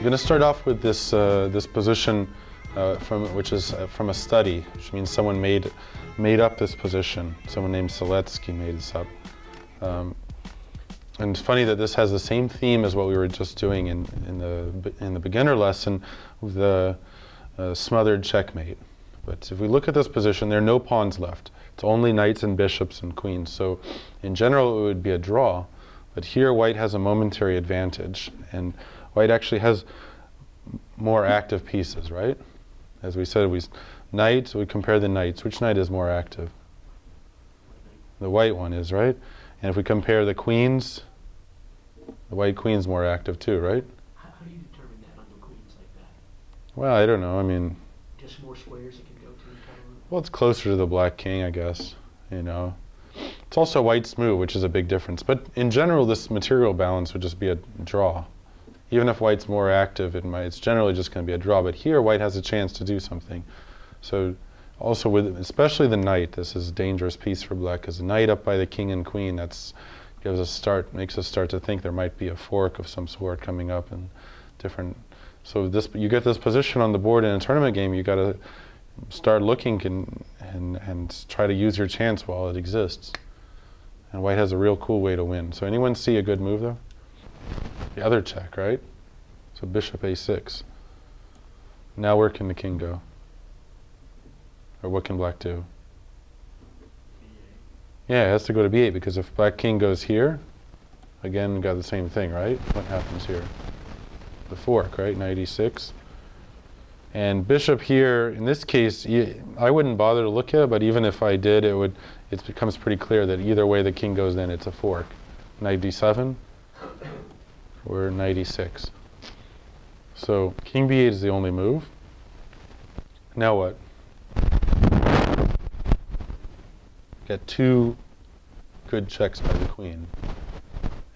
going to start off with this this position which is from a study, which means someone made up this position. Someone named Spassky made this up. And it's funny that this has the same theme as what we were just doing in the beginner lesson with the smothered checkmate. But if we look at this position, there are no pawns left. It's only knights and bishops and queens. So in general, it would be a draw. But here, white has a momentary advantage. And white actually has more active pieces, right? As we said, knight, we compare the knights. Which knight is more active? The white one is, right? And if we compare the queens, the white queen's more active too, right? How do you determine that on the queens like that? Well, I don't know. I mean, just more squares it can go to? Well, it's closer to the black king, I guess. You know, it's also white's move, which is a big difference. But in general, this material balance would just be a draw. Even if white's more active, it's generally just going to be a draw. But here, white has a chance to do something. So also with especially the knight, this is a dangerous piece for black, because the knight up by the king and queen, makes us start to think there might be a fork of some sort coming up and different. So you get this position on the board in a tournament game, you got to start looking and try to use your chance while it exists. And white has a real cool way to win. So anyone see a good move though? The other check, right? So bishop a6. Now where can the king go? Or what can black do? Yeah, it has to go to b8, because if black king goes here, again, we got the same thing, right? What happens here? The fork, right? Knight e6. And bishop here, in this case, I wouldn't bother to look at it, but even if I did, it becomes pretty clear that either way the king goes, then it's a fork. Knight d7 or knight e6. So king b8 is the only move. Now what? Get two good checks by the queen.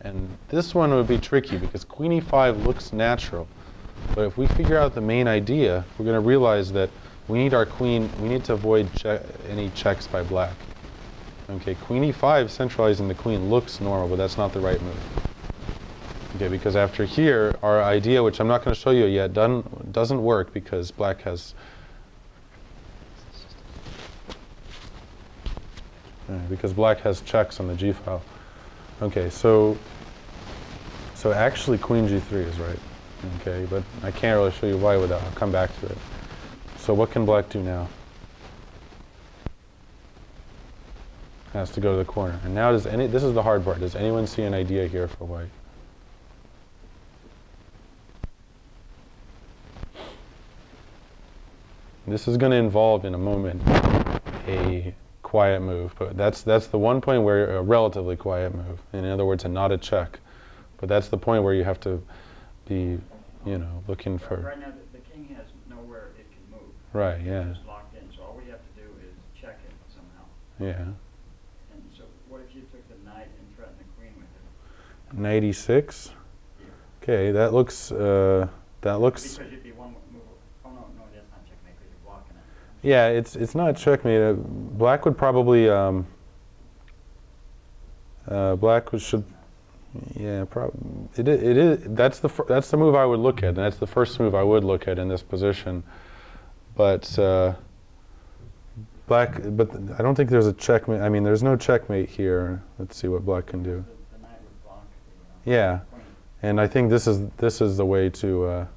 And this one would be tricky because queen e5 looks natural. But if we figure out the main idea, we're going to realize that we need our queen, we need to avoid any checks by black. Okay, queen e5 centralizing the queen looks normal, but that's not the right move. Okay, because after here, our idea, which I'm not going to show you yet, doesn't work because black has checks on the g file. Okay, so actually queen g3 is right. Okay, but I can't really show you why with that. I'll come back to it. So what can black do now? Has to go to the corner. And now this is the hard part. Does anyone see an idea here for white? This is going to involve in a moment a quiet move, but that's the one point where a relatively quiet move. In other words, not a check. But that's the point where you have to be, looking for. Right now, the king has nowhere it can move. Right. Yeah. It's locked in. So all we have to do is check it somehow. Yeah. And so, what if you took the knight and threatened the queen with it? Knight e6. Okay, that looks. Because you'd be one move. Oh no, that's not checkmate because you're blocking it. Yeah, it's not checkmate. Black would probably. Should. Yeah, it is. That's the move I would look at, and that's the first move I would look at in this position. But black. But I don't think there's a checkmate. I mean, there's no checkmate here. Let's see what black can do. The knight would block. Yeah, and I think this is the way to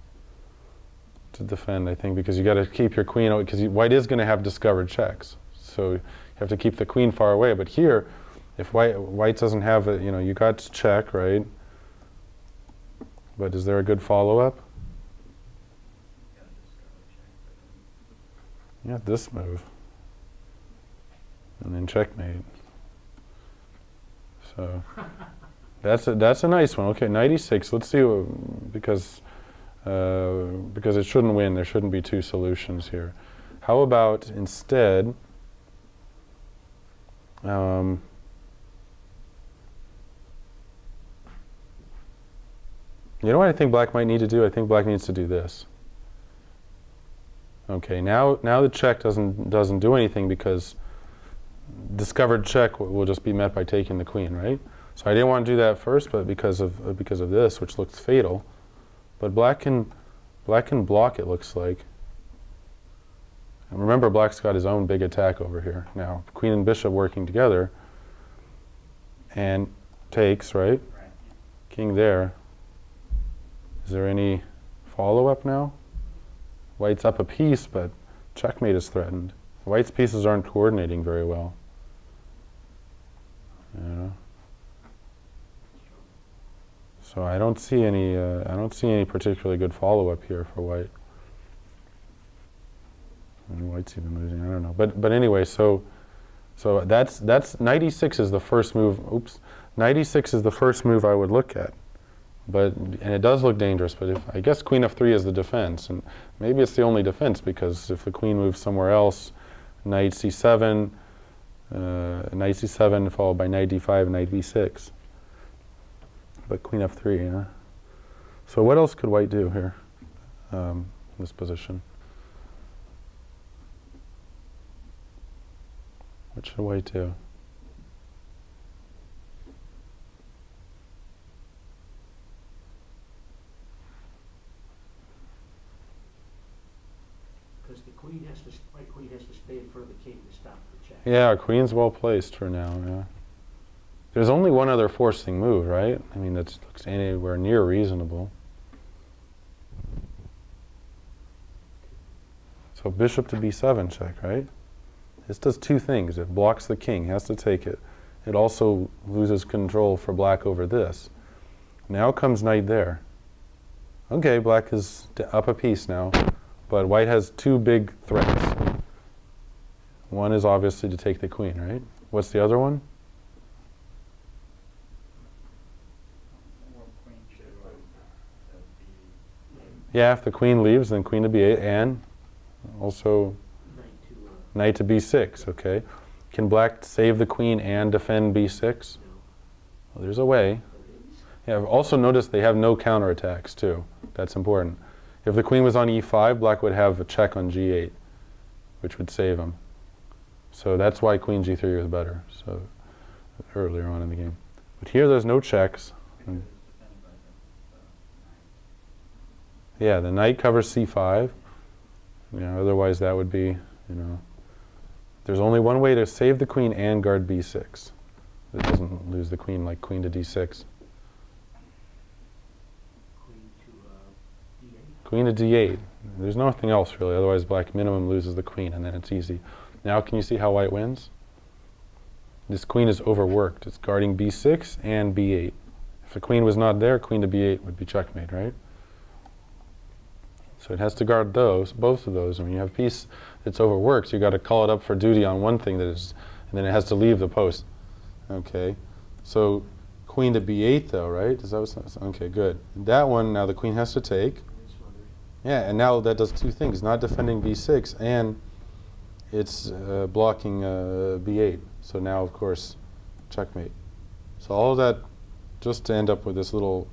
defend. I think because you got to keep your queen, because white is going to have discovered checks, so you have to keep the queen far away. But here, if white doesn't have it, you got to check, right? But is there a good follow-up? Yeah, this move. And then checkmate. So that's a nice one. Okay, knight e6. Let's see because it shouldn't win. There shouldn't be two solutions here. How about instead you know what I think black might need to do? I think black needs to do this. Okay, now the check doesn't do anything because discovered check will just be met by taking the queen, right? So I didn't want to do that first, but because of this, which looks fatal. But black can Black can block, it looks like. And remember, black's got his own big attack over here. Now, queen and bishop working together, and takes, right? Right. King there. Is there any follow-up now? White's up a piece, but checkmate is threatened. White's pieces aren't coordinating very well. Yeah. So I don't see any particularly good follow-up here for white. And white's even losing. I don't know. But anyway, so that's knight e6 is the first move. Oops, knight e6 is the first move I would look at. And it does look dangerous. But I guess queen f3 is the defense, and maybe it's the only defense, because if the queen moves somewhere else, knight c7, knight c7 followed by knight d5, knight b6. But queen f3, yeah. So what else could white do here, in this position? What should white do? Because the white queen has to stay in front of the king to stop the check. Yeah, our queen's well placed for now, yeah. There's only one other forcing move, right? I mean, that looks anywhere near reasonable. So bishop to b7 check, right? This does two things. It blocks the king, has to take it. It also loses control for black over this. Now comes knight there. Okay, black is up a piece now, but white has two big threats. One is obviously to take the queen, right? What's the other one? Yeah, if the queen leaves, then queen to b8, and also knight to b6, okay. Can black save the queen and defend b6? Well, there's a way. Yeah, also notice they have no counterattacks, too. That's important. If the queen was on e5, black would have a check on g8, which would save him. So that's why queen g3 was better, so earlier on in the game. But here there's no checks. Yeah, the knight covers c5. You know, otherwise that would be, you know, there's only one way to save the queen and guard b6. It doesn't lose the queen like queen to d6. Queen to d8. There's nothing else really, otherwise black minimum loses the queen, and then it's easy. Now can you see how white wins? This queen is overworked. It's guarding b6 and b8. If the queen was not there, queen to b8 would be checkmate, right? So it has to guard those, both of those. And when you have a piece that's overworked, you got to call it up for duty on one thing that is, and then it has to leave the post. Okay, so queen to b8 though, right? Is that what's, okay, good. That one, now the queen has to take. Yeah, and now that does two things: not defending b6, and it's blocking b8. So now, of course, checkmate. So all of that, just to end up with this little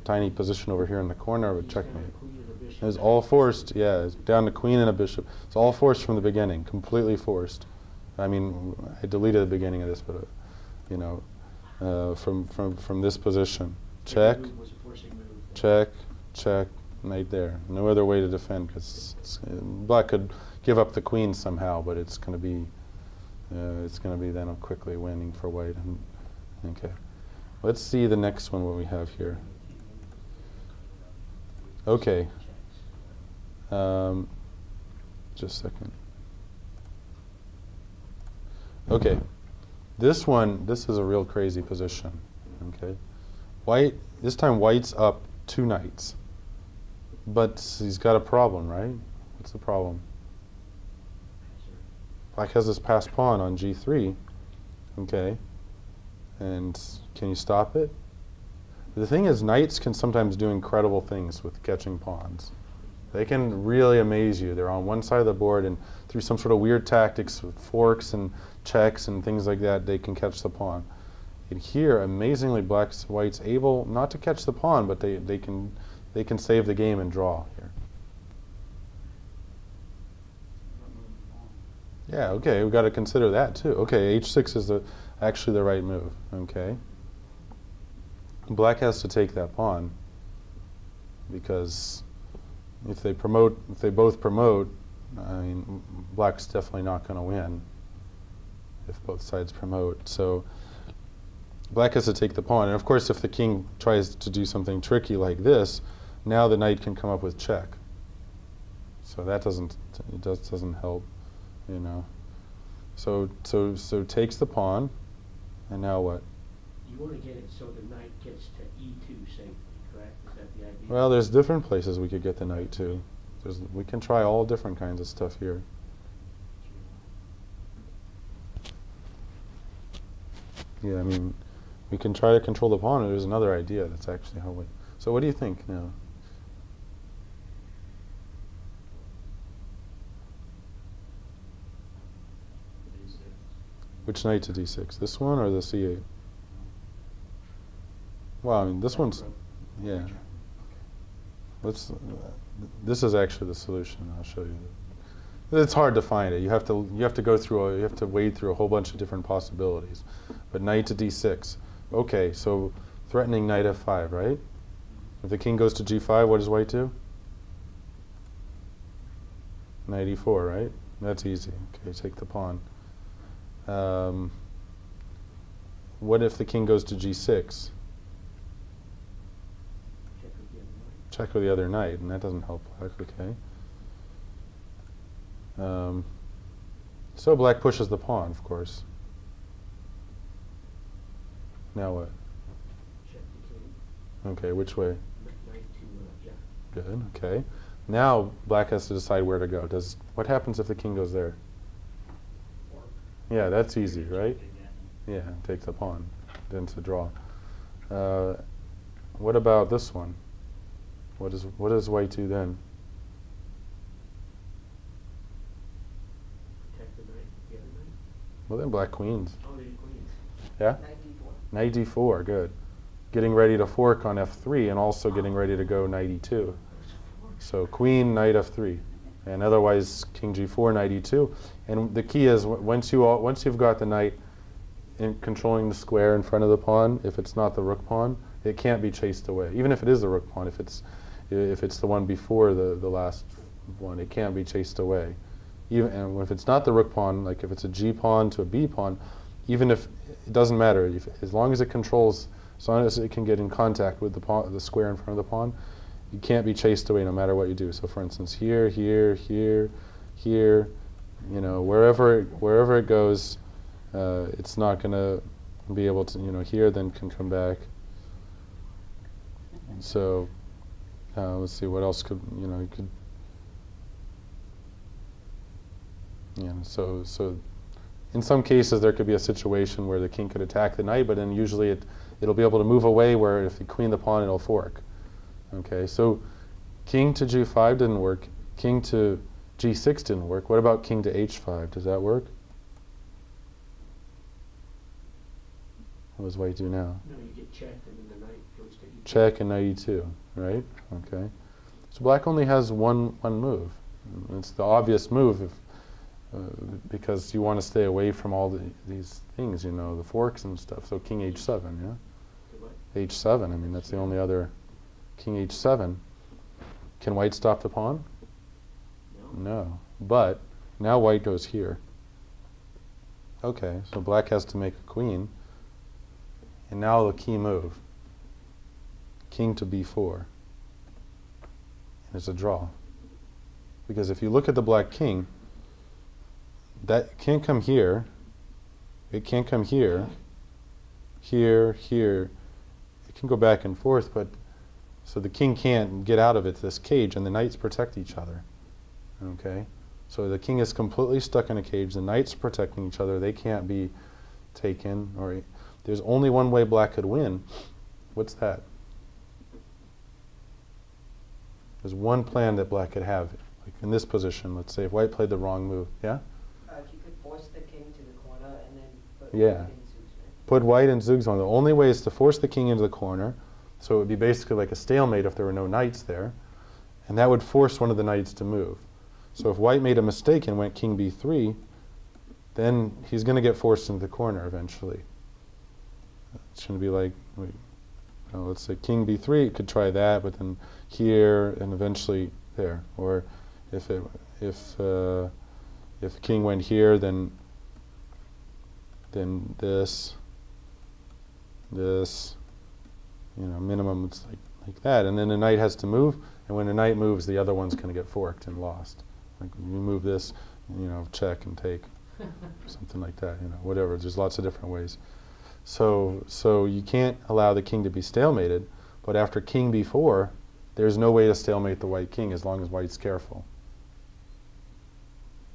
tiny position over here in the corner of a checkmate. It's all forced, yeah, it's down to queen and a bishop. It's all forced from the beginning, completely forced. I mean, I deleted the beginning of this, but, you know, from this position. Check, check, check, knight there. No other way to defend, because black could give up the queen somehow, but it's going to be then quickly winning for white. Okay, let's see the next one, what we have here. Okay. Just a second. Okay, this one, this is a real crazy position. Okay, white, this time white's up 2 knights, but he's got a problem, right? What's the problem? Black has this passed pawn on g3. Okay, and can you stop it? The thing is, knights can sometimes do incredible things with catching pawns. They can really amaze you. They're on one side of the board, and through some sort of weird tactics with forks and checks and things like that, they can catch the pawn. And here, amazingly, white's able not to catch the pawn, but they can save the game and draw here. Yeah, okay, we've got to consider that too. Okay, h6 is actually the right move. Okay. Black has to take that pawn because if they both promote, I mean, black's definitely not going to win if both sides promote. So black has to take the pawn, and of course if the king tries to do something tricky like this, now the knight can come up with check. So that doesn't help, you know. So takes the pawn, and now what? You want to get it so the knight gets to E2 safely, correct? Is that the idea? Well, there's different places we could get the knight to. We can try all different kinds of stuff here. Yeah, I mean, we can try to control the pawn, and there's another idea that's actually how we... So what do you think now? Which knight to d6? This one or the c8? Well, I mean, this one's... Yeah. This is actually the solution. I'll show you. It's hard to find it. You have to wade through a whole bunch of different possibilities. But knight to d6. Okay, so threatening knight f5, right? If the king goes to g5, what does white do? Knight e4, right? That's easy. Okay, take the pawn. What if the king goes to g6? Check with the other knight, and that doesn't help black, okay. So black pushes the pawn, of course. Now what? Check the king. Okay, which way? Knight to Jack. Good, okay. Now black has to decide where to go. What happens if the king goes there? Yeah, that's easy, right? Yeah, take the pawn. Then to draw. What about this one? What does white do then? Protect the knight, the other knight. Well, then black queens. Oh, there's queens. Yeah? Knight d4, good. Getting ready to fork on f3 and also getting ready to go knight e2. So queen, knight f3. And otherwise king g4, knight e2. And the key is once you've got the knight in controlling the square in front of the pawn, if it's not the rook pawn, it can't be chased away. Even if it is the rook pawn, if it's the one before the last one, it can't be chased away. And if it's not the rook pawn, like if it's a g pawn to a b pawn, even if it doesn't matter, as long as it controls, as long as it can get in contact with the square in front of the pawn, you can't be chased away no matter what you do. So for instance, here, here, here, here, you know, wherever it goes, it's not going to be able to, you know, here then can come back. And so let's see what else could, you know, you could, you know, so in some cases there could be a situation where the king could attack the knight, but then usually it'll be able to move away, where if you queen the pawn it'll fork. Okay, so king to g5 didn't work. King to g6 didn't work. What about king to h5? Does that work? What does white do now? No, you get checked and then the knight goes to E2. Check and knight e2, right? Okay. So black only has one move. It's the obvious move because you want to stay away from all these things, you know, the forks and stuff. So king h7, yeah? H7, I mean, that's the only other. King h7. Can white stop the pawn? No. But now white goes here. Okay, so black has to make a queen. And now the key move. King to b4. And it's a draw. Because if you look at the black king, that can't come here. It can't come here. Here, here. It can go back and forth, but so the king can't get out of it, this cage, and the knights protect each other. Okay? So the king is completely stuck in a cage. The knights are protecting each other. They can't be taken. Or there's only one way black could win. What's that? There's one plan that black could have. Like in this position, let's say if white played the wrong move. Yeah? You could force the king to the corner and then put Yeah. white in Zug's, right? Put white in Zugzwang. The only way is to force the king into the corner. So it would be basically like a stalemate if there were no knights there. And that would force one of the knights to move. So if white made a mistake and went king b3, then he's going to get forced into the corner eventually. It's going to be like, let's say king b3, it could try that, but then here, and eventually there. Or if king went here, then this, minimum it's like that. And then the knight has to move, and when the knight moves, the other one's going to get forked and lost. Like you move this, check and take, something like that. Whatever. There's lots of different ways. So you can't allow the king to be stalemated, but after king b4, there's no way to stalemate the white king as long as white's careful.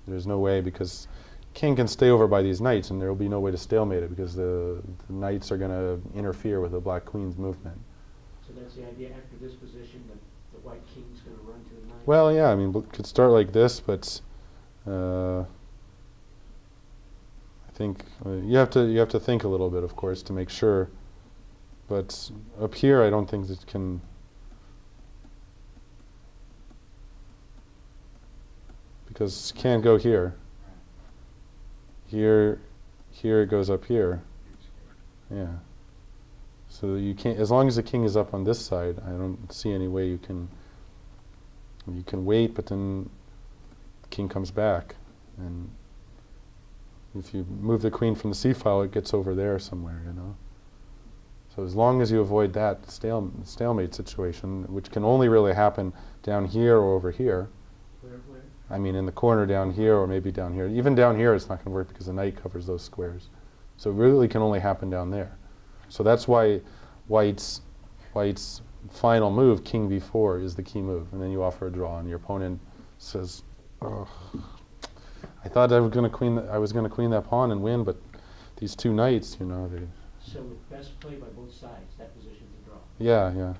There's no way, because king can stay over by these knights, and there will be no way to stalemate it because the knights are going to interfere with the black queen's movement. So that's the idea. After this position, the white king's going to run to the knight. Well, yeah. I mean, it could start like this, but I think you have to think a little bit, of course, to make sure. But up here, I don't think it can. Because it can't go here. Here it goes up here. Yeah. So you can't, as long as the king is up on this side, I don't see any way you can wait, but then the king comes back. And if you move the queen from the c-file, it gets over there somewhere, So as long as you avoid that stalemate situation, which can only really happen down here or over here. Where? I mean, in the corner down here, or maybe down here. Even down here, it's not going to work because the knight covers those squares. So it really can only happen down there. So that's why white's final move, king b4, is the key move. And then you offer a draw, and your opponent says, "Oh, I thought I was going to queen that pawn and win, but these two knights, they." So with best play by both sides, that position's a draw. Yeah.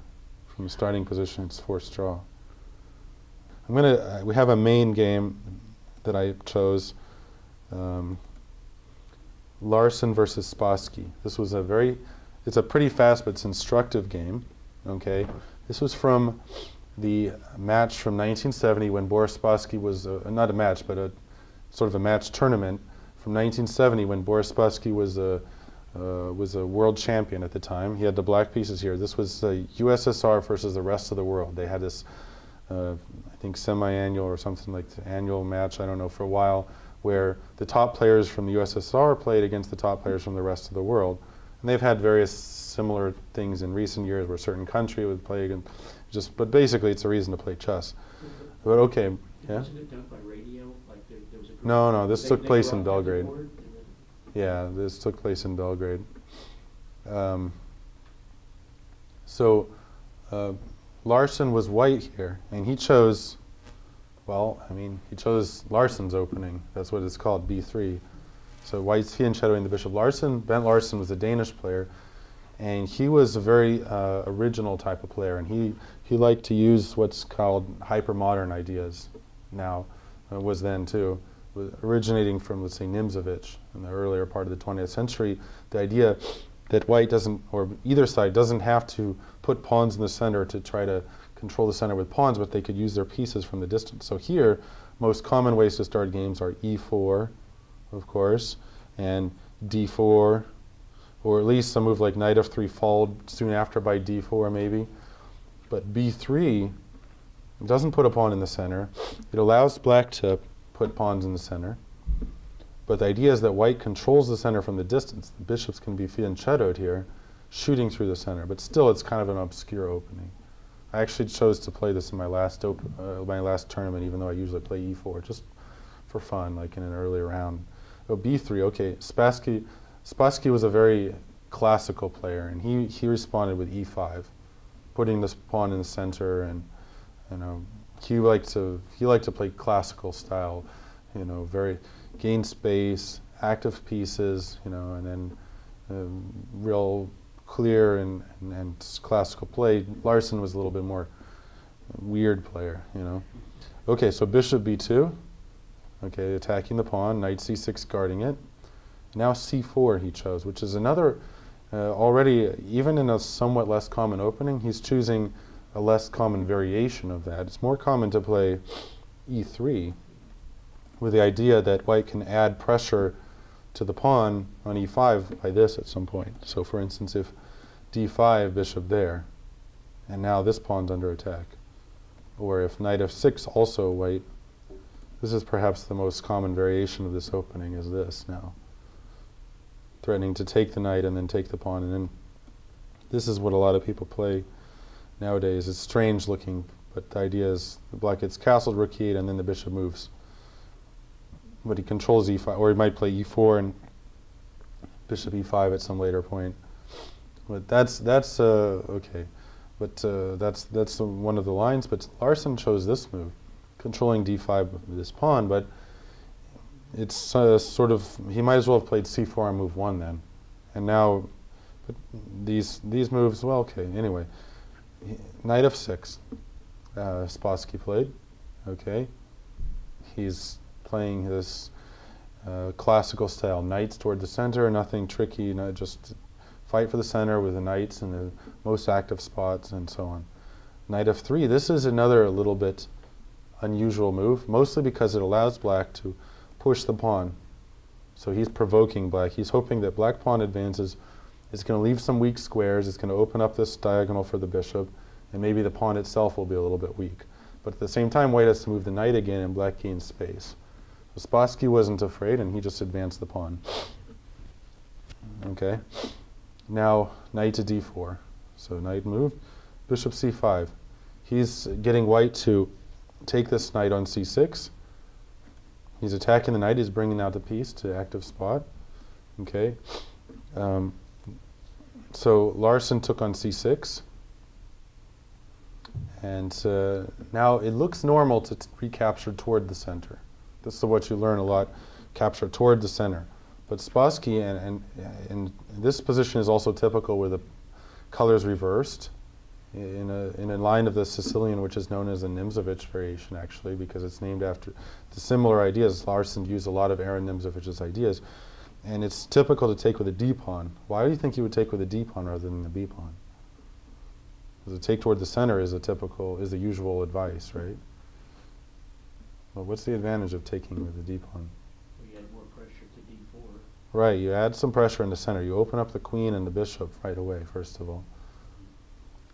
From the starting position, it's forced draw. We have a main game that I chose, Larsen versus Spassky. This was it's a pretty fast but it's instructive game, okay? This was from the match from 1970 when Boris Spassky was, not a match, but a sort of a match tournament from 1970 when Boris Spassky was a world champion at the time. He had the black pieces here. This was the USSR versus the rest of the world. They had this I think semi-annual or something like the annual match, I don't know, for a while, where the top players from the USSR played against the top players from the rest of the world. And they've had various similar things in recent years where a certain country would play against, but basically it's a reason to play chess. But okay, yeah? Wasn't it done by radio? Like there was a group No, this took place in brought out the Belgrade. board, Yeah, this took place in Belgrade. Larsen was white here, and he chose Larsen's opening. That's what it's called, b3. So white's fianchettoing the bishop. Bent Larsen was a Danish player, and he was a very original type of player, and he liked to use what's called hypermodern ideas now, was then too, originating from, let's say, Nimzowitsch in the earlier part of the 20th century, the idea that white doesn't, or either side doesn't have to put pawns in the center to try to control the center with pawns, but they could use their pieces from the distance. So here, most common ways to start games are e4, of course, and d4, or at least some move like knight f3 followed soon after by d4 maybe. But b3 doesn't put a pawn in the center. It allows black to put pawns in the center. But the idea is that white controls the center from the distance. The bishops can be fianchettoed here, shooting through the center. But still, it's kind of an obscure opening. I actually chose to play this in my last tournament, even though I usually play e4, just for fun, like in an early round. Oh, b3, okay. Spassky was a very classical player, and he responded with e5, putting this pawn in the center, and he liked to play classical style, very gain space, active pieces, and then real clear and classical play. Larsen was a little bit more weird player, Okay, so bishop b2, okay, attacking the pawn, knight c6 guarding it. Now c4 he chose, which is another, already, even in a somewhat less common opening, he's choosing a less common variation of that. It's more common to play e3 with the idea that white can add pressure to the pawn on e5 by this at some point. So for instance, if d5, bishop there, and now this pawn's under attack. or if knight f6 also white, this is perhaps the most common variation of this opening, is this now. Threatening to take the knight and then take the pawn, and then this is what a lot of people play nowadays. It's strange looking, but the idea is the black gets castled, rook e8, and then the bishop moves. But he controls e5, or he might play e4 and bishop e5 at some later point. But that's okay. But that's one of the lines. But Larsen chose this move, controlling d5 with this pawn. But it's sort of, he might as well have played c4 on move 1 then. And now, but these moves, well, okay. Anyway, knight f6. Spassky played. Okay, he's playing this classical style, knights toward the center, nothing tricky, not just fight for the center with the knights in the most active spots and so on. Knight f3, this is another a little bit unusual move, mostly because it allows black to push the pawn. So he's provoking black. He's hoping that black pawn advances. It's going to leave some weak squares. It's going to open up this diagonal for the bishop, and maybe the pawn itself will be a little bit weak. But at the same time, white has to move the knight again, and black gains space. So Spassky wasn't afraid, and he just advanced the pawn. Okay. Now, knight to d4. So knight moved. Bishop c5. He's getting white to take this knight on c6. He's attacking the knight. He's bringing out the piece to active spot. Okay. So Larsen took on c6. And now it looks normal to recapture toward the center. This is what you learn a lot, capture toward the center. But Spassky, and this position is also typical where the colors reversed in a line of the Sicilian, which is known as the Nimzowitsch variation, actually, because it's named after the similar ideas. Larsen used a lot of Aaron Nimzowicz's ideas. And it's typical to take with a D pawn. Why do you think you would take with a D pawn rather than the B pawn? Because a take toward the center is the usual advice, right? Well, what's the advantage of taking with the D pawn? We add more pressure to d4. Right, you add some pressure in the center. You open up the queen and the bishop right away, first of all.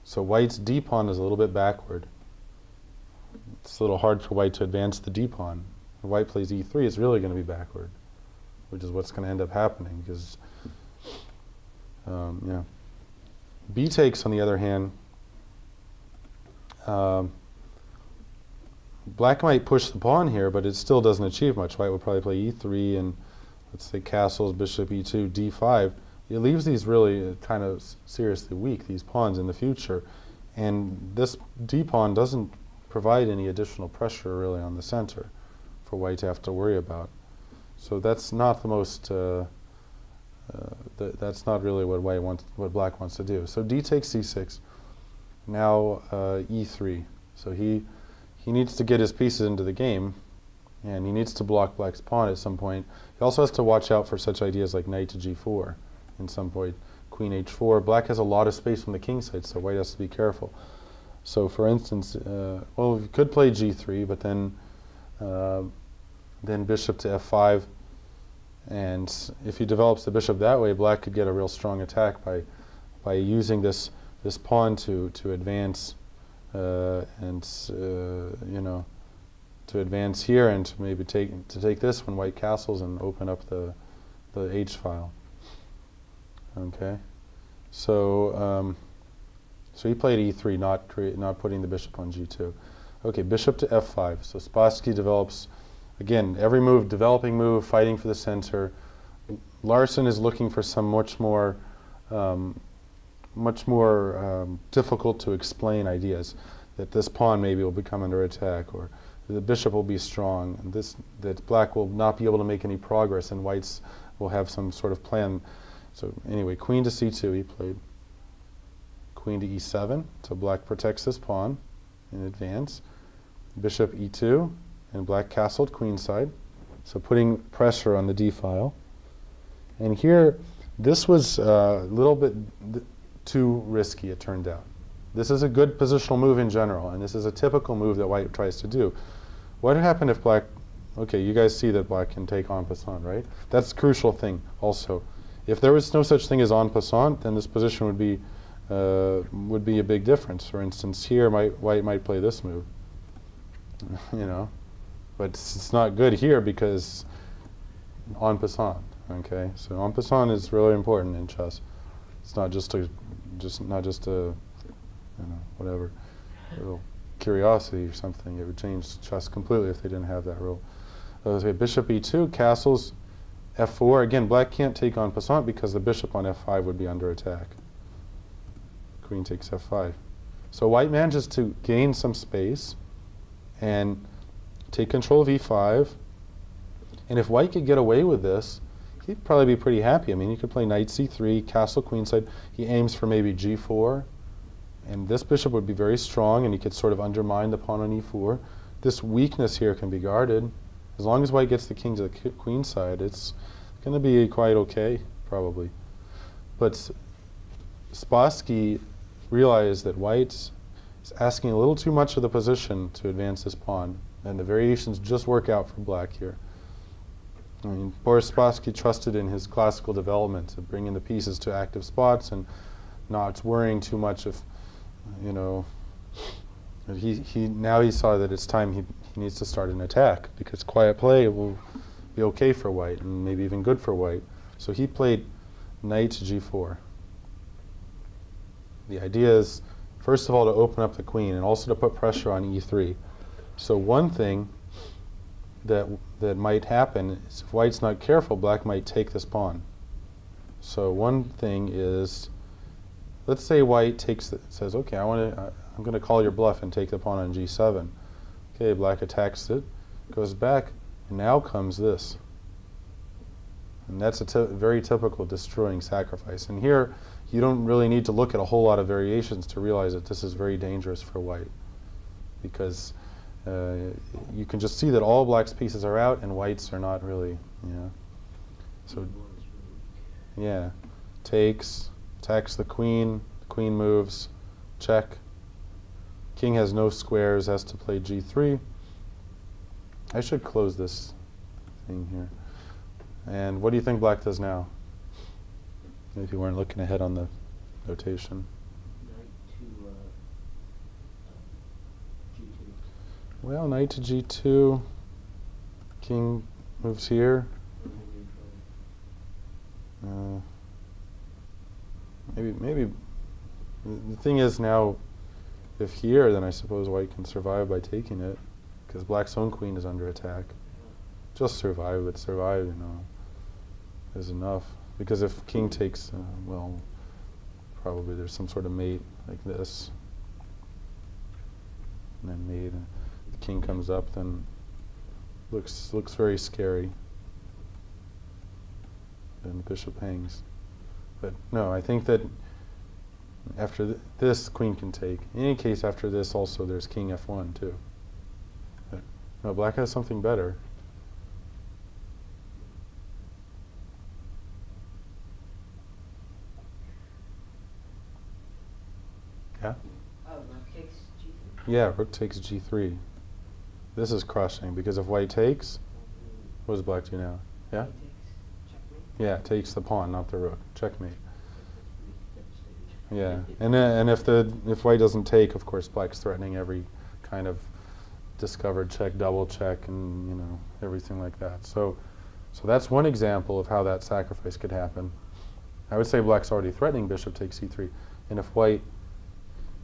So white's D pawn is a little bit backward. It's a little hard for white to advance the D pawn. If white plays E3, it's really going to be backward, which is what's going to end up happening, because, yeah. B takes, on the other hand, black might push the pawn here, but it still doesn't achieve much. White would probably play e3 and, let's say, castles, bishop e2, d5. It leaves these really kind of seriously weak, these pawns in the future. And this d pawn doesn't provide any additional pressure really on the center for white to have to worry about. So that's not the most, that's not really what black wants to do. So d takes c6. Now e3. So he needs to get his pieces into the game, and he needs to block black's pawn at some point. He also has to watch out for such ideas like knight to g4 in some point, queen h4. Black has a lot of space from the king side, so white has to be careful. So for instance, well, you could play g3, but then bishop to f5, and if he develops the bishop that way, black could get a real strong attack by using this pawn to advance you know, to advance here and to maybe take this when white castles and open up the H file. Okay, so so he played e3, not putting the bishop on g2. Okay, bishop to f5. So Spassky develops, again, every move, developing move, fighting for the center. Larsen is looking for some much more difficult to explain ideas, that this pawn maybe will become under attack, or the bishop will be strong, and that black will not be able to make any progress, and whites will have some sort of plan. So anyway, queen to c2 he played. Queen to e7, so black protects this pawn in advance. Bishop e2, and black castled queenside, so putting pressure on the d file. And here, this was a little bit too risky, it turned out. This is a good positional move in general, and this is a typical move that white tries to do. What would happen if black, okay, you guys see that black can take en passant, right? That's a crucial thing also. If there was no such thing as en passant, then this position would be a big difference. For instance, here white might play this move. you know. But it's not good here because en passant. Okay, so en passant is really important in chess. It's not just a, whatever, little curiosity or something. It would change chess completely if they didn't have that rule. Okay, bishop e2, castles f4. Again, black can't take en passant because the bishop on f5 would be under attack. Queen takes f5. So white manages to gain some space and take control of e5. And if white could get away with this, he'd probably be pretty happy. I mean, he could play knight c3, castle queenside. He aims for maybe g4. And this bishop would be very strong, and he could sort of undermine the pawn on e4. This weakness here can be guarded. As long as white gets the king to the queen side, it's going to be quite okay, probably. But Spassky realized that white is asking a little too much of the position to advance this pawn, and the variations just work out for black here. I mean, Boris Spassky trusted in his classical development of bringing the pieces to active spots and not worrying too much if, you know, now he saw that it's time he needs to start an attack, because quiet play will be okay for white and maybe even good for white. So he played knight to g4. The idea is, first of all, to open up the queen and also to put pressure on e3. So one thing that might happen is if white's not careful, black might take this pawn. So one thing is, let's say white says, okay, I'm going to call your bluff and take the pawn on g7. Okay, black attacks it, goes back, and now comes this. And that's a very typical destroying sacrifice. And here, you don't really need to look at a whole lot of variations to realize that this is very dangerous for white, because you can just see that all black's pieces are out and white's are not really, you know. So, yeah, takes, attacks the queen moves, check. King has no squares, has to play g3. I should close this thing here. And what do you think black does now? If you weren't looking ahead on the notation. Knight to G2. Well, knight to g2. King moves here. Maybe. The thing is now, if here, then I suppose white can survive by taking it, because black's own queen is under attack. Just survive, but survive, you know, is enough. Because if king takes, well, probably there's some sort of mate like this, and then mate, and the king comes up, then looks very scary. Then the bishop hangs. But no, I think that after this, queen can take. In any case, after this also there's king f1 too. But no, black has something better. Yeah? Oh, rook takes g3. Yeah, rook takes g3. This is crushing, because if white takes, what does black do now? Yeah? Takes checkmate. Yeah, takes the pawn, not the rook. Checkmate. Yeah, and if white doesn't take, of course, black's threatening every kind of discovered check, double check, and you know, everything like that. So that's one example of how that sacrifice could happen. I would say black's already threatening bishop takes c3, and if white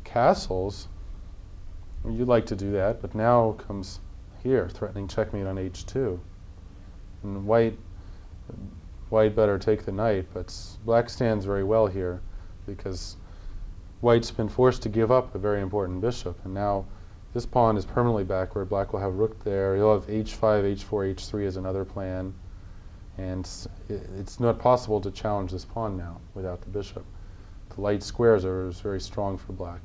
castles, well, you'd like to do that, but now comes here, threatening checkmate on h2, and white better take the knight, but black stands very well here, because white's been forced to give up a very important bishop, and now this pawn is permanently backward. Black will have rook there. He'll have h5, h4, h3 as another plan, and it's not possible to challenge this pawn now without the bishop. The light squares are very strong for black.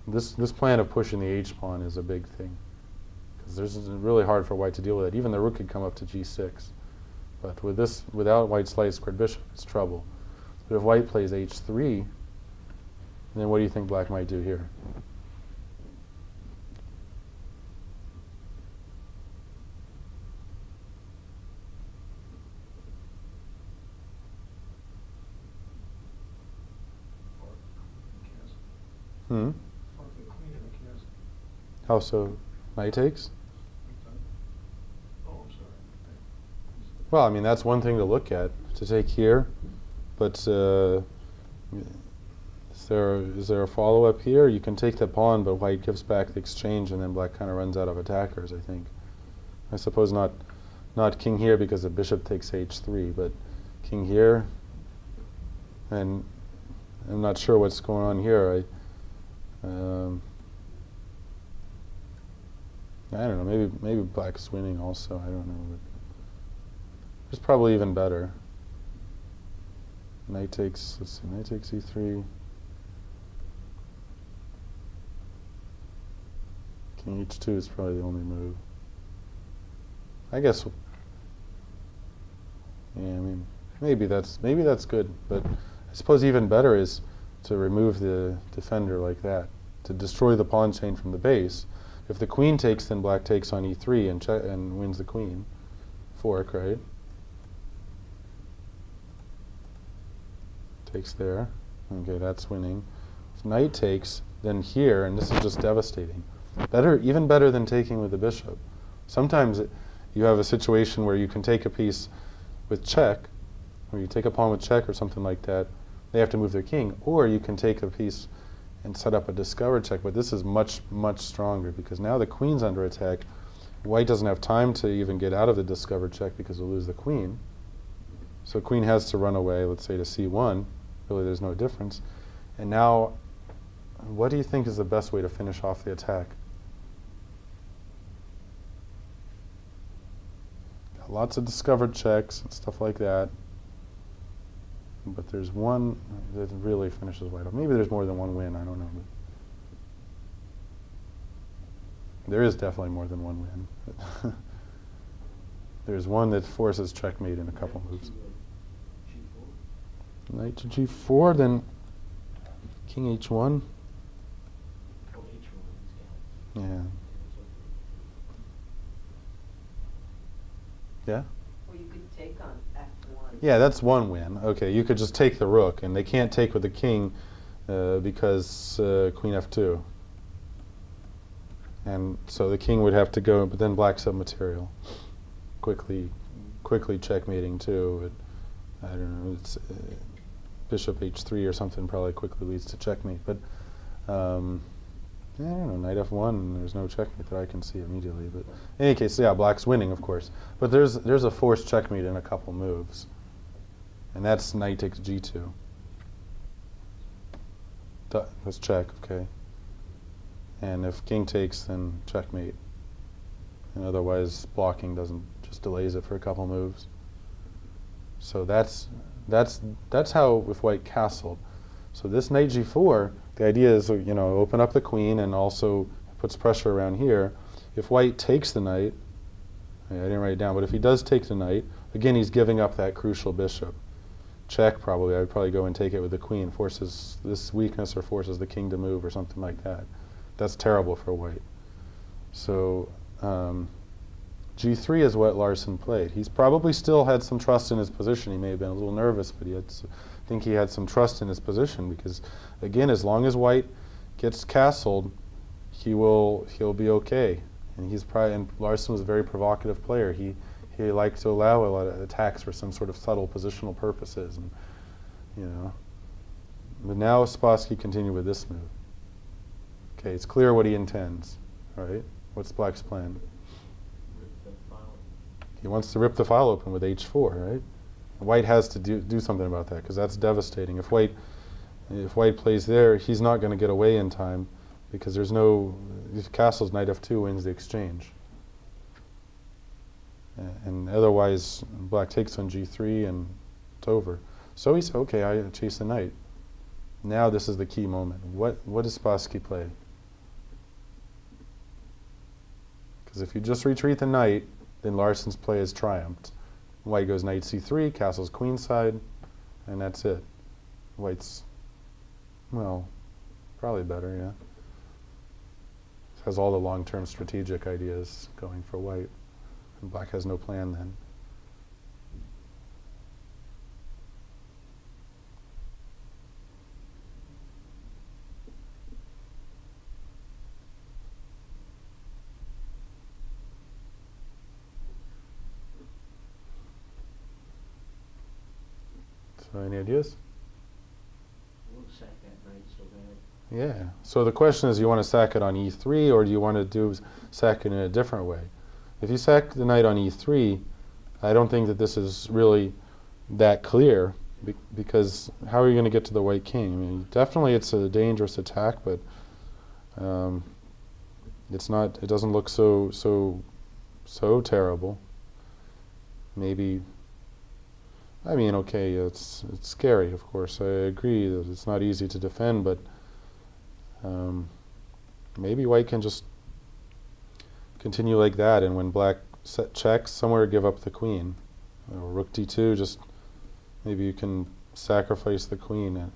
This plan of pushing the h pawn is a big thing, because it's really hard for white to deal with it. Even the rook could come up to g6, but with this, without white's light squared bishop, it's trouble. But if white plays h3, then what do you think black might do here? Hmm? How so? Knight takes? Oh, I'm sorry. Well, I mean, that's one thing to look at, to take here. But is there a follow-up here? You can take the pawn, but white gives back the exchange, and then black kind of runs out of attackers, I think. I suppose not king here because the bishop takes h3, but king here. And I'm not sure what's going on here. I don't know. Maybe black's winning also. I don't know. But it's probably even better. Knight takes. Let's see. Knight takes e3. King h2 is probably the only move. I guess. Yeah. I mean, maybe that's good. But I suppose even better is to remove the defender like that, to destroy the pawn chain from the base. If the queen takes, then black takes on e3 and wins the queen. Fork, right? Takes there. Okay, that's winning. If knight takes, then here, and this is just devastating. Even better than taking with the bishop. Sometimes you have a situation where you can take a piece with check, or you take a pawn with check or something like that. They have to move their king, or you can take a piece and set up a discovered check. But this is much, much stronger because now the queen's under attack. White doesn't have time to even get out of the discovered check because he'll lose the queen. So queen has to run away, let's say to c1. Really, there's no difference. And now, what do you think is the best way to finish off the attack? Got lots of discovered checks and stuff like that. But there's one that really finishes white off. Maybe there's more than one win, I don't know. But there is definitely more than one win. There's one that forces checkmate in a couple moves. Knight to g4, then king h1. Oh, H1 is Yeah. down. Yeah? Or you could take on f1. Yeah, that's one win. Okay, you could just take the rook, and they can't take with the king because queen f2. And so the king would have to go, but then black's up material. Quickly checkmating too. But I don't know. It's bishop h3 or something probably quickly leads to checkmate. But I don't know. Knight f1. And there's no checkmate that I can see immediately. But in any case, yeah, black's winning, of course. But there's a forced checkmate in a couple moves, and that's knight takes g2. Let's check. Okay. And if king takes, then checkmate. And otherwise, blocking just delays it for a couple moves. So that's how if white castled. So this knight g4, the idea is, open up the queen and also puts pressure around here. If white takes the knight, I didn't write it down, but if he does take the knight, again he's giving up that crucial bishop. Check probably. I would probably go and take it with the queen. Forces this weakness or forces the king to move or something like that. That's terrible for white. So g3 is what Larsen played. He's probably still had some trust in his position. He may have been a little nervous, but I think he had some trust in his position because, again, as long as white gets castled, he'll be okay. And Larsen was a very provocative player. He liked to allow a lot of attacks for some sort of subtle positional purposes, and But now Spassky continued with this move. Okay, it's clear what he intends. All right, what's black's plan? Rip the file. He wants to rip the file open with h4, right? White has to do something about that because that's devastating. If white plays there, he's not going to get away in time because if castles knight f2 wins the exchange. And otherwise, black takes on g3 and it's over. So he said, okay, I chase the knight. Now this is the key moment. What does Spassky play? Because if you just retreat the knight, then Larsen's play is triumphed. White goes knight c3, castles queenside, and that's it. White's, well, probably better, yeah. Has all the long-term strategic ideas going for white. And black has no plan then. So any ideas? We'll sack that knight so bad. Yeah. So the question is, you want to sack it on e3, or do you want to sack it in a different way? If you sack the knight on e3, I don't think that this is really that clear, because how are you going to get to the white king? I mean, definitely it's a dangerous attack, but it's not. It doesn't look so terrible. Maybe. I mean, okay, it's scary, of course. I agree that it's not easy to defend, but maybe white can just continue like that, and when black checks, somewhere give up the queen. Rook d2, just maybe you can sacrifice the queen.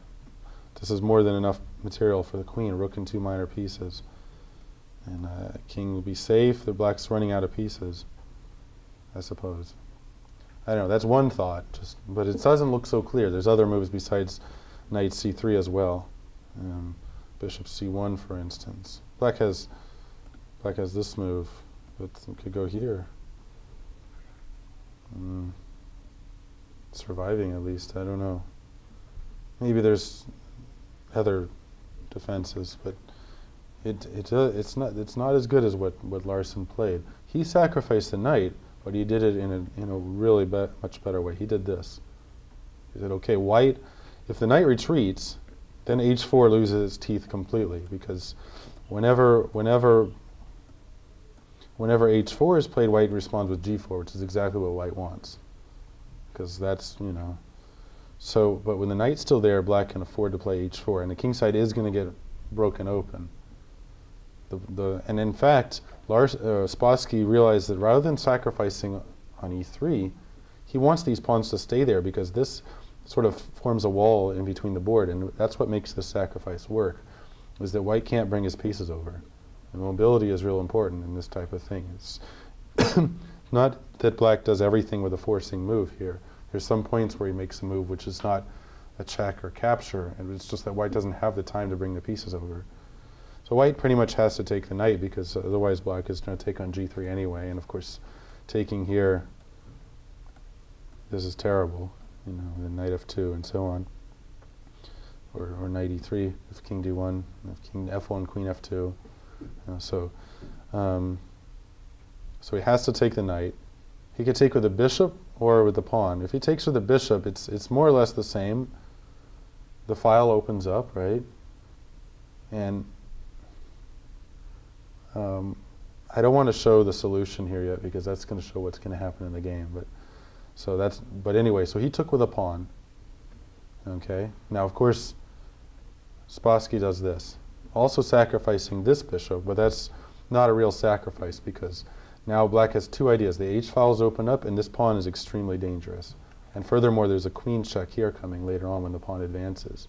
This is more than enough material for the queen. Rook and 2 minor pieces, and king will be safe. The black's running out of pieces, I suppose. I don't know. That's one thought, but it doesn't look so clear. There's other moves besides knight c3 as well. Bishop c1, for instance. Black has this move, but it could go here. Surviving, at least. I don't know. Maybe there's other defenses, but it's not as good as what Larsson played. He sacrificed the knight, but he did it in a really much better way. He did this. He said, okay, white, if the knight retreats, then h4 loses its teeth completely, because whenever h4 is played, white responds with g4, which is exactly what white wants, because that's, so, but when the knight's still there, black can afford to play h4, and the king side is going to get broken open. And in fact, Spassky realized that rather than sacrificing on e3, he wants these pawns to stay there, because this sort of forms a wall in between the board, and that's what makes this sacrifice work, is that white can't bring his pieces over. And mobility is real important in this type of thing. It's not that black does everything with a forcing move here. There's some points where he makes a move which is not a check or capture, and it's just that white doesn't have the time to bring the pieces over. So white pretty much has to take the knight, because otherwise black is going to take on g3 anyway, and of course taking here, this is terrible, the knight f2 and so on, or knight e3 if king d1, if king f1, queen f2. So he has to take the knight. He could take with the bishop or with the pawn. If he takes with the bishop, it's more or less the same. The file opens up, right? And I don't want to show the solution here yet, because that's going to show what's going to happen in the game. But anyway, so he took with a pawn. Okay. Now, of course, Spassky does this, also sacrificing this bishop, but that's not a real sacrifice, because now black has two ideas. The h files open up, and this pawn is extremely dangerous. And furthermore, there's a queen check here coming later on when the pawn advances.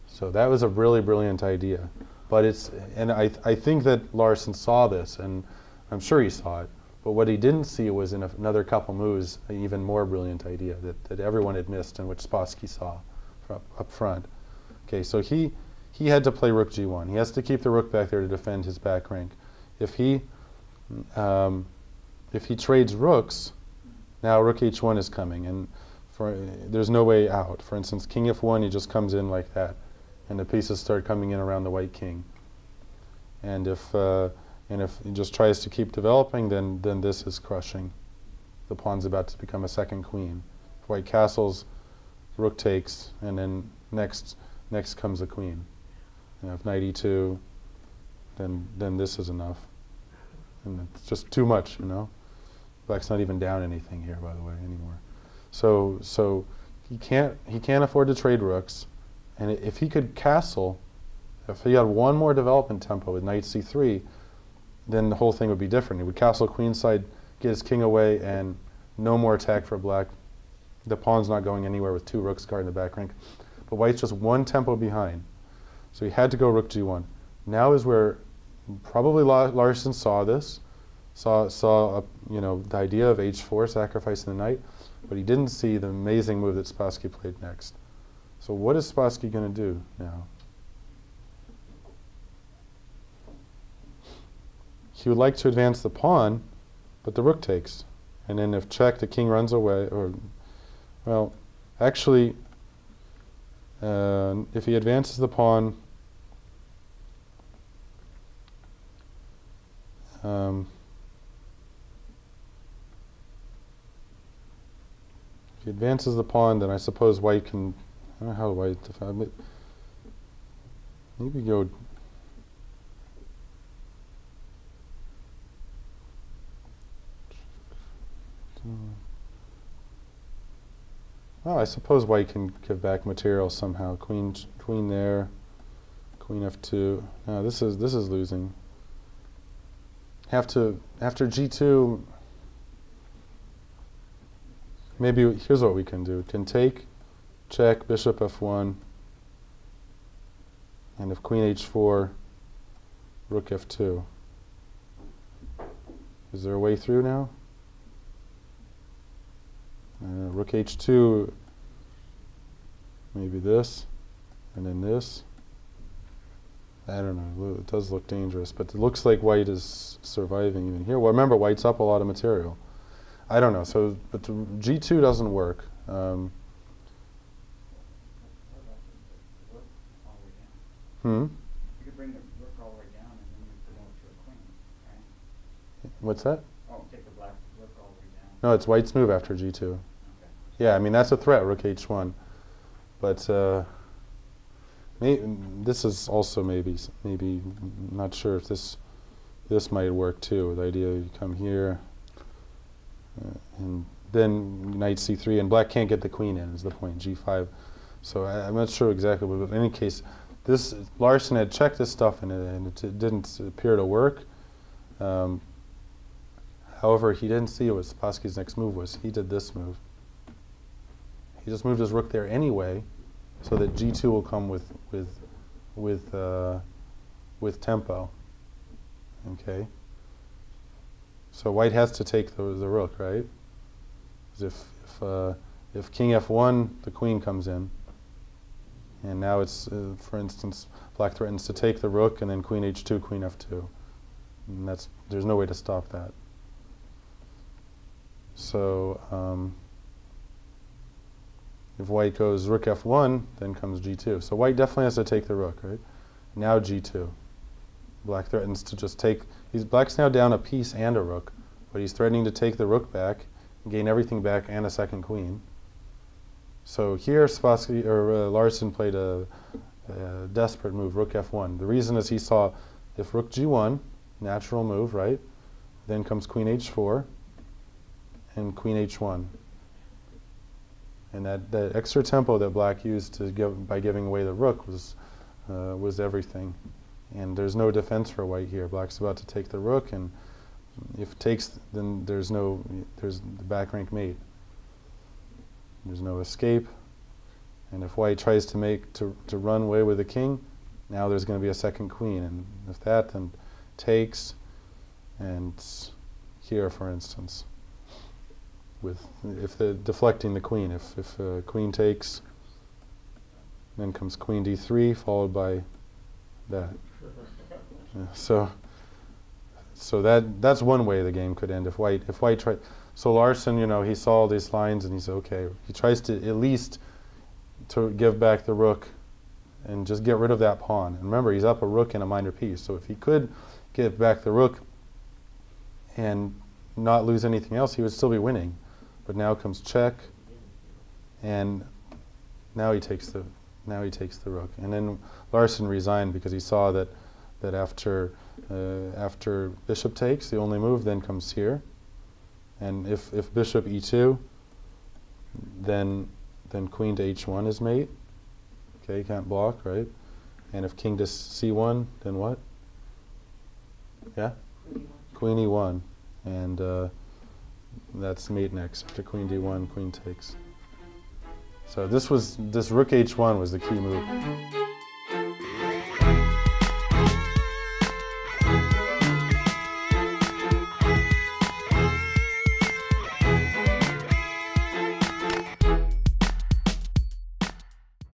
So that was a really brilliant idea. But I think that Larsson saw this, and I'm sure he saw it. But what he didn't see was in another couple moves, an even more brilliant idea that everyone had missed, and which Spassky saw up front. Okay, so he had to play rook g1. He has to keep the rook back there to defend his back rank. If he trades rooks, now rook h1 is coming, and there's no way out. For instance, king f1, he just comes in like that, and the pieces start coming in around the white king. And if he just tries to keep developing, then this is crushing. The pawn's about to become a second queen. If white castles, rook takes, and then next comes the queen. If knight e2, then this is enough. And it's just too much, Black's not even down anything here, by the way, anymore. So he can't afford to trade rooks, and if he could castle, if he had one more development tempo with knight c3, then the whole thing would be different. He would castle queenside, get his king away, and no more attack for black. The pawn's not going anywhere with two rooks guarding the back rank. But white's just one tempo behind. So he had to go rook g1. Now is where probably Larsson saw this, saw the idea of h4 sacrificing the knight, but he didn't see the amazing move that Spassky played next. So what is Spassky going to do now? He would like to advance the pawn, but the rook takes. And then if check, the king runs away, well, Actually, if he advances the pawn, if he advances the pawn, then I suppose white can. I don't know how white defend it. Maybe go. Oh, I suppose white can give back material somehow. Queen there, queen f2. No, this is losing. After g2. Maybe here's what we can do. Can take, check, bishop f1, and if queen h4, rook f2. Is there a way through now? Rook h2, maybe this, and then this. I don't know, it does look dangerous, but it looks like white is surviving even here. Well, remember, white's up a lot of material. I don't know, so, but g2 doesn't work. All the way down. You could bring the rook all the way down and then you promote to a queen, right? What's that? Oh, take the black rook all the way down. No, it's white's move after g2. Okay. Yeah, I mean, that's a threat, rook h1. But this is also maybe, not sure if this might work too. The idea you come here, and then knight c3, and black can't get the queen in, is the point, g5. So I'm not sure exactly, but in any case, this Larsson had checked this stuff and it didn't appear to work. However, he didn't see what Spassky's next move was. He did this move. He just moved his rook there anyway, so that g2 will come with tempo. Okay. So white has to take the rook, right? Because if king f1, the queen comes in, and now it's for instance, black threatens to take the rook, and then queen h2, queen f2, and there's no way to stop that. So if white goes rook f1, then comes g2. So white definitely has to take the rook, right? Now g2. Black threatens to just take. Black's now down a piece and a rook, but he's threatening to take the rook back, gain everything back, and a second queen. So here, Spassky or Larsson played a desperate move, rook f1. The reason is he saw if rook g1, natural move, right? Then comes queen h4 and queen h1. And that extra tempo that black used to by giving away the rook was everything. And there's no defense for white here. Black's about to take the rook, and if it takes, then there's the back rank mate. There's no escape. And if white tries to run away with the king, now there's going to be a second queen. And if that, then takes, and here, for instance, deflecting the queen. If queen takes, then comes queen d3, followed by that. So that's one way the game could end if white tried. So Larsson, he saw all these lines and he said, okay, he tries to at least to give back the rook and just get rid of that pawn. And remember, he's up a rook and a minor piece. So if he could give back the rook and not lose anything else, he would still be winning. But now comes check, and now he takes the rook. And then Larsson resigned because he saw that after bishop takes, the only move then comes here. And if bishop e2, then queen to h1 is mate. Okay, can't block, right? And if king to c1, then what? Yeah? Queen e1. And that's mate next. After queen d1, queen takes. So this rook h1 was the key move.